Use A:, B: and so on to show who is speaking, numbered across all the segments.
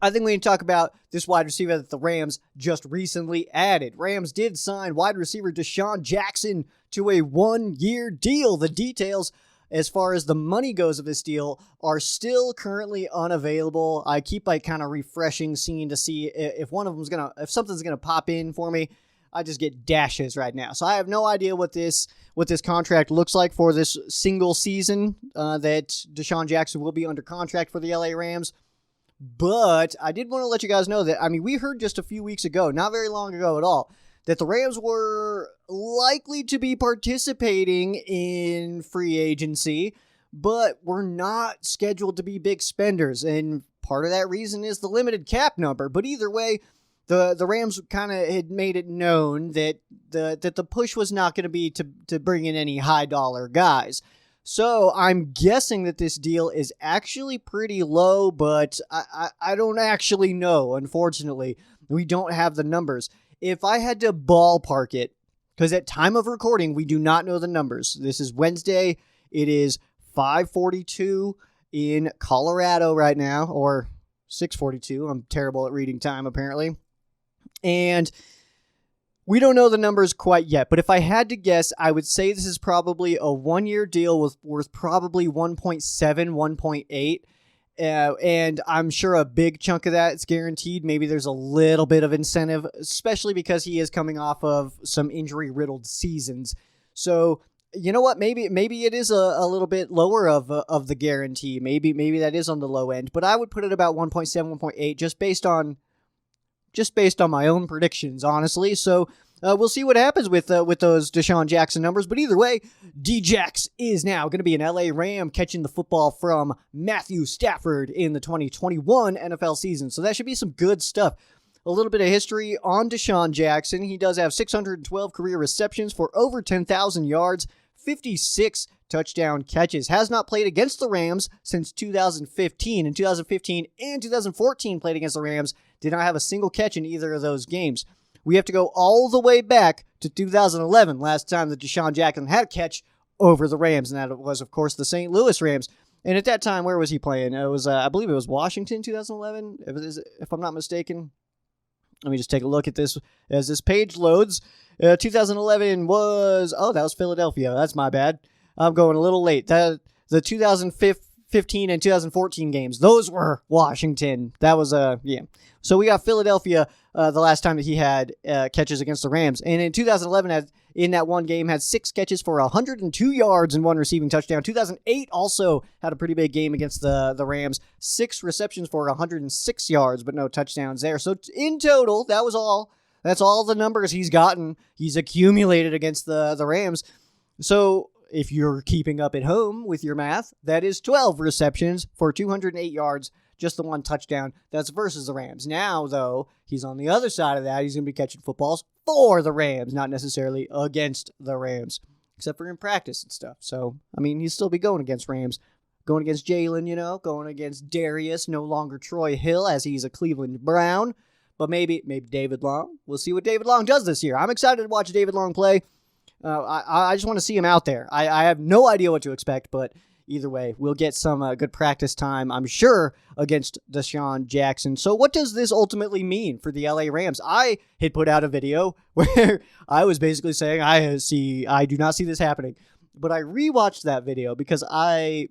A: I think we need to talk about this wide receiver that the Rams just recently added. Rams did sign wide receiver DeSean Jackson to a 1-year deal. The details, as far as the money goes of this deal, are still currently unavailable. I keep kind of refreshing, seeing to see if if something's gonna pop in for me. I just get dashes right now, so I have no idea what this contract looks like for this single season that DeSean Jackson will be under contract for the LA Rams. But I did want to let you guys know that, we heard just a few weeks ago, not very long ago at all, that the Rams were likely to be participating in free agency, but were not scheduled to be big spenders. And part of that reason is the limited cap number. But either way, the Rams kind of had made it known that the push was not going to be to bring in any high dollar guys. So I'm guessing that this deal is actually pretty low, but I don't actually know, unfortunately. We don't have the numbers. If I had to ballpark it, because at time of recording, we do not know the numbers. This is Wednesday. It is 5:42 in Colorado right now, or 6:42. I'm terrible at reading time, apparently. And we don't know the numbers quite yet, but if I had to guess, I would say this is probably a 1-year deal worth probably 1.7, 1.8. And I'm sure a big chunk of that is guaranteed. Maybe there's a little bit of incentive, especially because he is coming off of some injury-riddled seasons. So, you know what? Maybe it is a little bit lower of the guarantee. Maybe that is on the low end, but I would put it about 1.7, 1.8 just based on my own predictions, honestly. So we'll see what happens with those DeSean Jackson numbers. But either way, D-Jax is now going to be an LA Ram catching the football from Matthew Stafford in the 2021 NFL season. So that should be some good stuff. A little bit of history on DeSean Jackson. He does have 612 career receptions for over 10,000 yards, 56 touchdown catches. Has not played against the Rams since 2015. In 2015 and 2014 played against the Rams. Did not have a single catch in either of those games. We have to go all the way back to 2011, last time that DeSean Jackson had a catch over the Rams, and that was, of course, the St. Louis Rams. And at that time, where was he playing? It was, I believe it was Washington, 2011, if I'm not mistaken. Let me just take a look at this as this page loads. 2011 was, that was Philadelphia. That's my bad. I'm going a little late. The 2015 and 2014 games, those were Washington. That was, yeah. So we got Philadelphia the last time that he had catches against the Rams. And in 2011, in that one game, had 6 catches for 102 yards and 1 receiving touchdown. 2008 also had a pretty big game against the Rams. 6 receptions for 106 yards, but no touchdowns there. So in total, that's all the numbers he's gotten. He's accumulated against the Rams. So if you're keeping up at home with your math, that is 12 receptions for 208 yards, just the 1 touchdown. That's versus the Rams. Now, though, he's on the other side of that. He's going to be catching footballs for the Rams, not necessarily against the Rams, except for in practice and stuff. So, he'll still be going against Rams, going against Jalen, going against Darius, no longer Troy Hill, as he's a Cleveland Brown, but maybe David Long. We'll see what David Long does this year. I'm excited to watch David Long play. I just want to see him out there. I have no idea what to expect, but either way, we'll get some good practice time, I'm sure, against DeSean Jackson. So what does this ultimately mean for the LA Rams? I had put out a video where I was basically saying I do not see this happening. But I rewatched that video because I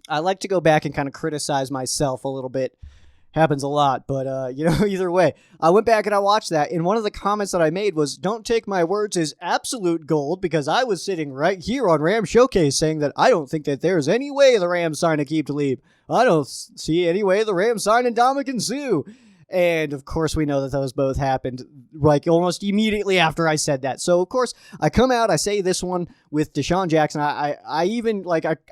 A: like to go back and kind of criticize myself a little bit. Happens a lot, but either way, I went back and I watched that, and one of the comments that I made was, don't take my words as absolute gold, because I was sitting right here on Ram Showcase saying that I don't think that there's any way the Rams sign Aqib Talib. I don't see any way the Rams sign Ndamukong Suh. And of course, we know that those both happened like almost immediately after I said that. So of course, I come out, I say this one with DeSean Jackson. I even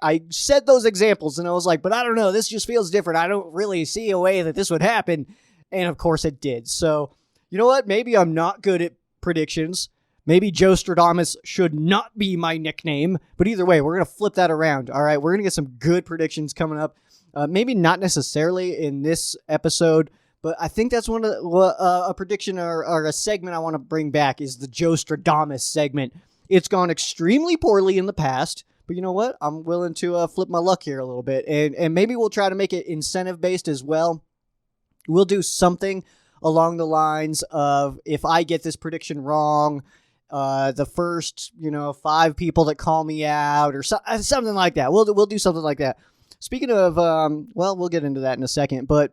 A: I said those examples, and I was like, but I don't know, this just feels different. I don't really see a way that this would happen. And of course, it did. So you know what? Maybe I'm not good at predictions. Maybe Joe Stradamus should not be my nickname. But either way, we're gonna flip that around. All right, we're gonna get some good predictions coming up. Maybe not necessarily in this episode. But I think that's one of a prediction or a segment I want to bring back is the Joe Stradamus segment. It's gone extremely poorly in the past, but you know what? I'm willing to flip my luck here a little bit, and maybe we'll try to make it incentive-based as well. we'll do something along the lines of, if I get this prediction wrong, the first 5 people that call me out, or something like that. We'll do something like that. Speaking of, we'll get into that in a second, but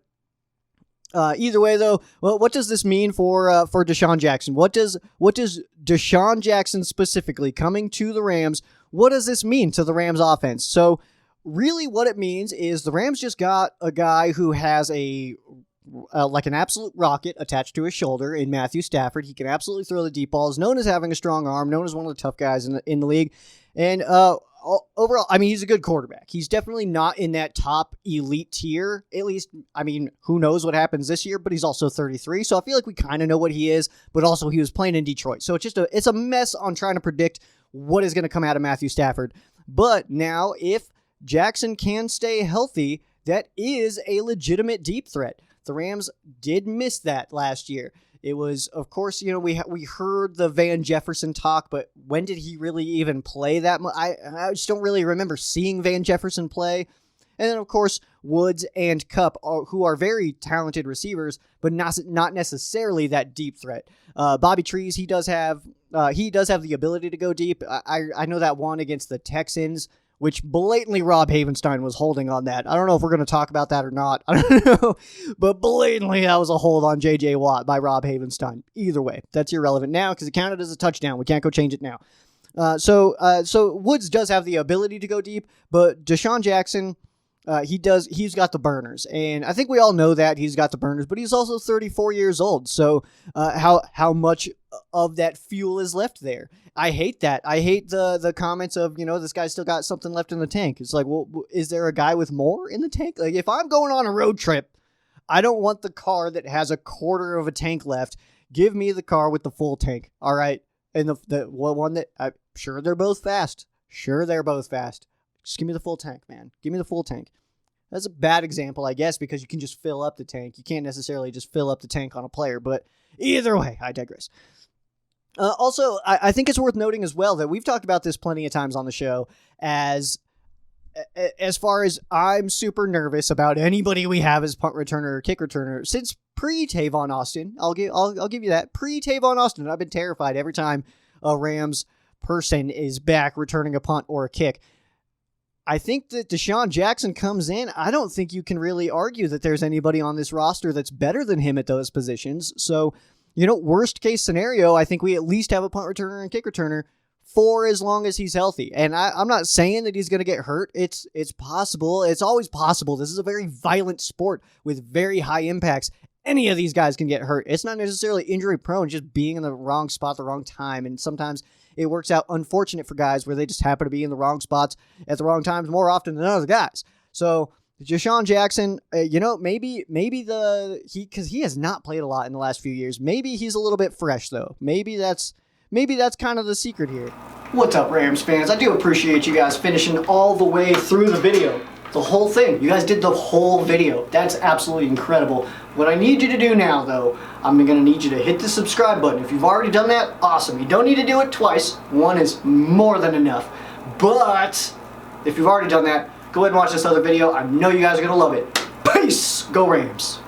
A: either way, though, well, what does this mean for DeSean Jackson? What does DeSean Jackson specifically coming to the Rams? What does this mean to the Rams offense? So really what it means is the Rams just got a guy who has like an absolute rocket attached to his shoulder in Matthew Stafford. He can absolutely throw the deep balls, known as having a strong arm, known as one of the tough guys in the league. And overall, I mean, he's a good quarterback. He's definitely not in that top elite tier. At least, I mean, who knows what happens this year, but he's also 33. So I feel like we kind of know what he is, but also he was playing in Detroit. So it's a mess on trying to predict what is going to come out of Matthew Stafford. But now, if Jackson can stay healthy, that is a legitimate deep threat. The Rams did miss that last year. It was, of course, we heard the Van Jefferson talk, but when did he really even play that much? I just don't really remember seeing Van Jefferson play. And then, of course, Woods and Kupp, who are very talented receivers, but not necessarily that deep threat. Bobby Trees, he does have the ability to go deep. I know that one against the Texans, which blatantly Rob Havenstein was holding on that. I don't know if we're going to talk about that or not. I don't know. But blatantly, that was a hold on J.J. Watt by Rob Havenstein. Either way, that's irrelevant now because it counted as a touchdown. We can't go change it now. So Woods does have the ability to go deep, but DeSean Jackson, he's got the burners. And I think we all know that he's got the burners, but he's also 34 years old. So how much of that fuel is left there? I hate that. I hate the comments of, this guy's still got something left in the tank. It's like, well, is there a guy with more in the tank? Like, if I'm going on a road trip, I don't want the car that has a quarter of a tank left. Give me the car with the full tank. All right. And the one that sure, they're both fast. Sure, they're both fast. Just give me the full tank, man. Give me the full tank. That's a bad example, I guess, because you can just fill up the tank. You can't necessarily just fill up the tank on a player, but either way, I digress. Also, I think it's worth noting as well that we've talked about this plenty of times on the show as far as I'm super nervous about anybody we have as punt returner or kick returner since pre-Tavon Austin. I'll give you that. Pre-Tavon Austin, I've been terrified every time a Rams person is back returning a punt or a kick. I think that DeSean Jackson comes in. I don't think you can really argue that there's anybody on this roster that's better than him at those positions. So, worst case scenario, I think we at least have a punt returner and kick returner for as long as he's healthy. And I'm not saying that he's going to get hurt. It's possible. It's always possible. This is a very violent sport with very high impacts. Any of these guys can get hurt. It's not necessarily injury prone, just being in the wrong spot at the wrong time. And sometimes it works out unfortunate for guys where they just happen to be in the wrong spots at the wrong times more often than other guys. So DeSean Jackson, maybe because he has not played a lot in the last few years. Maybe he's a little bit fresh though. Maybe that's kind of the secret here. What's up, Rams fans? I do appreciate you guys finishing all the way through the video. The whole thing. You guys did the whole video. That's absolutely incredible. What I need you to do now, though, I'm going to need you to hit the subscribe button. If you've already done that, awesome. You don't need to do it twice. One is more than enough. But if you've already done that, go ahead and watch this other video. I know you guys are going to love it. Peace! Go Rams!